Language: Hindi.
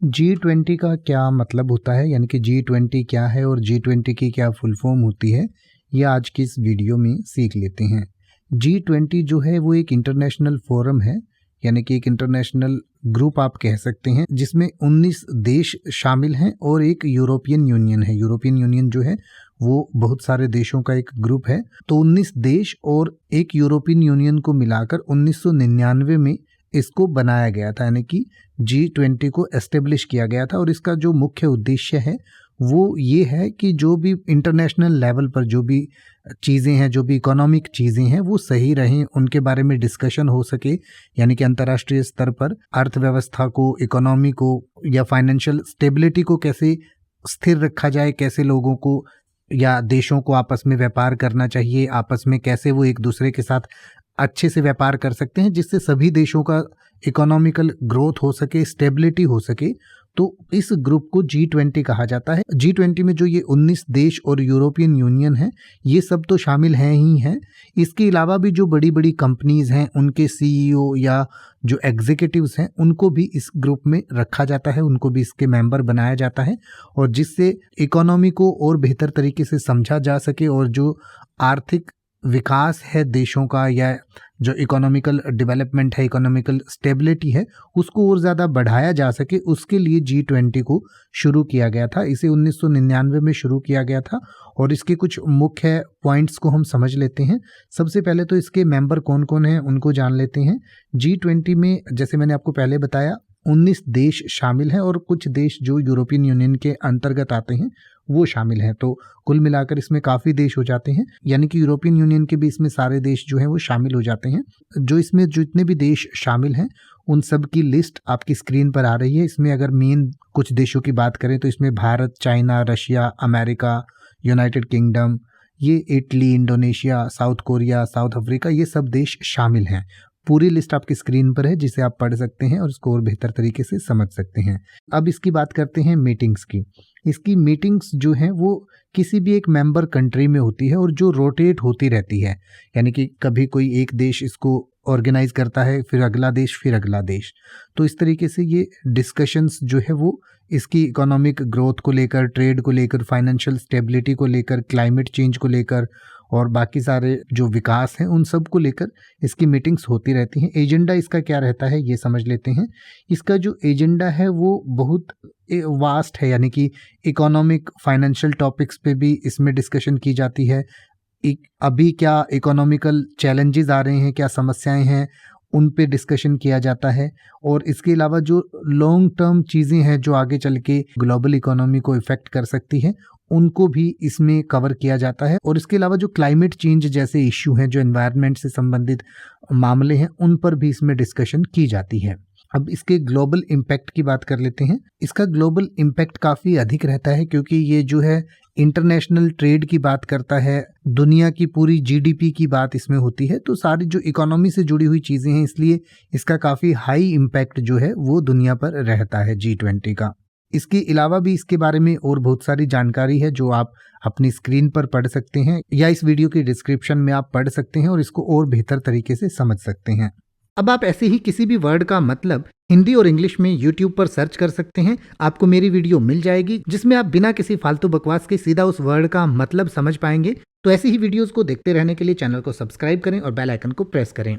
G20 का क्या मतलब होता है, यानी कि G20 क्या है और G20 की क्या फुल फॉर्म होती है, ये आज की इस वीडियो में सीख लेते हैं। G20 जो है वो एक इंटरनेशनल फोरम है, यानी कि एक इंटरनेशनल ग्रुप आप कह सकते हैं, जिसमें 19 देश शामिल हैं और एक यूरोपियन यूनियन है। यूरोपियन यूनियन जो है वो बहुत सारे देशों का एक ग्रुप है। तो 19 देश और एक यूरोपियन यूनियन को मिलाकर 1999 में इसको बनाया गया था, यानी कि G20 को एस्टेब्लिश किया गया था। और इसका जो मुख्य उद्देश्य है वो ये है कि जो भी इंटरनेशनल लेवल पर जो भी चीज़ें हैं, जो भी इकोनॉमिक चीज़ें हैं वो सही रहें, उनके बारे में डिस्कशन हो सके, यानी कि अंतर्राष्ट्रीय स्तर पर अर्थव्यवस्था को, इकोनॉमी को या फाइनेंशियल स्टेबिलिटी को कैसे स्थिर रखा जाए, कैसे लोगों को या देशों को आपस में व्यापार करना चाहिए, आपस में कैसे वो एक दूसरे के साथ अच्छे से व्यापार कर सकते हैं, जिससे सभी देशों का इकोनॉमिकल ग्रोथ हो सके, स्टेबिलिटी हो सके। तो इस ग्रुप को G20 कहा जाता है। G20 में जो ये 19 देश और यूरोपियन यूनियन है, ये सब तो शामिल हैं ही हैं। इसके अलावा भी जो बड़ी बड़ी कंपनीज हैं, उनके CEO या जो एग्जीक्यूटिव्स हैं, उनको भी इस ग्रुप में रखा जाता है, उनको भी इसके मेंबर बनाया जाता है, और जिससे इकोनॉमी को और बेहतर तरीके से समझा जा सके और जो आर्थिक विकास है देशों का या जो इकोनॉमिकल डेवलपमेंट है, इकोनॉमिकल स्टेबिलिटी है, उसको और ज़्यादा बढ़ाया जा सके, उसके लिए G20 को शुरू किया गया था। इसे 1999 में शुरू किया गया था और इसके कुछ मुख्य पॉइंट्स को हम समझ लेते हैं। सबसे पहले तो इसके मेंबर कौन कौन हैं उनको जान लेते हैं। G20 में जैसे मैंने आपको पहले बताया 19 देश शामिल हैं और कुछ देश जो यूरोपियन यूनियन के अंतर्गत आते हैं वो शामिल हैं। तो कुल मिलाकर इसमें काफ़ी देश हो जाते हैं, यानी कि यूरोपियन यूनियन के भी इसमें सारे देश जो हैं वो शामिल हो जाते हैं। जो इसमें जितने भी देश शामिल हैं उन सब की लिस्ट आपकी स्क्रीन पर आ रही है। इसमें अगर मेन कुछ देशों की बात करें तो इसमें Bharat, China, Russia, America, United Kingdom, ये Italy, Indonesia, South Korea, South Africa, ये सब देश शामिल हैं। पूरी लिस्ट आपकी स्क्रीन पर है, जिसे आप पढ़ सकते हैं और इसको और बेहतर तरीके से समझ सकते हैं। अब इसकी बात करते हैं मीटिंग्स की। इसकी मीटिंग्स जो हैं वो किसी भी एक मेंबर कंट्री में होती है और जो रोटेट होती रहती है, यानी कि कभी कोई एक देश इसको ऑर्गेनाइज करता है, फिर अगला देश, फिर अगला देश। तो इस तरीके से ये डिस्कशंस जो है वो इसकी इकोनॉमिक ग्रोथ को लेकर, ट्रेड को लेकर, फाइनेंशियल स्टेबिलिटी को लेकर, क्लाइमेट चेंज को लेकर और बाकी सारे जो विकास हैं उन सब को लेकर इसकी मीटिंग्स होती रहती हैं। एजेंडा इसका क्या रहता है ये समझ लेते हैं। इसका जो एजेंडा है वो बहुत वास्ट है, यानी कि इकोनॉमिक, फाइनेंशियल टॉपिक्स पे भी इसमें डिस्कशन की जाती है। अभी क्या इकोनॉमिकल चैलेंजेस आ रहे हैं, क्या समस्याएं हैं, उन पे डिस्कशन किया जाता है। और इसके अलावा जो लॉन्ग टर्म चीज़ें हैं जो आगे चल के ग्लोबल इकोनॉमी को इफ़ेक्ट कर सकती हैं, उनको भी इसमें कवर किया जाता है। और इसके अलावा जो क्लाइमेट चेंज जैसे इश्यू हैं, जो एनवायरनमेंट से संबंधित मामले हैं, उन पर भी इसमें डिस्कशन की जाती है। अब इसके ग्लोबल इम्पैक्ट की बात कर लेते हैं। इसका ग्लोबल इम्पैक्ट काफ़ी अधिक रहता है, क्योंकि ये जो है इंटरनेशनल ट्रेड की बात करता है, दुनिया की पूरी GDP की बात इसमें होती है। तो सारी जो इकोनॉमी से जुड़ी हुई चीज़ें हैं, इसलिए इसका काफ़ी हाई इम्पैक्ट जो है वो दुनिया पर रहता है G20 का। इसके अलावा भी इसके बारे में और बहुत सारी जानकारी है जो आप अपनी स्क्रीन पर पढ़ सकते हैं या इस वीडियो की डिस्क्रिप्शन में आप पढ़ सकते हैं और इसको और बेहतर तरीके से समझ सकते हैं। अब आप ऐसे ही किसी भी वर्ड का मतलब हिंदी और इंग्लिश में YouTube पर सर्च कर सकते हैं। आपको मेरी वीडियो मिल जाएगी जिसमें आप बिना किसी फालतू बकवास के सीधा उस वर्ड का मतलब समझ पाएंगे। तो ऐसी ही वीडियोस को देखते रहने के लिए चैनल को सब्सक्राइब करें और बेल आइकन को प्रेस करें।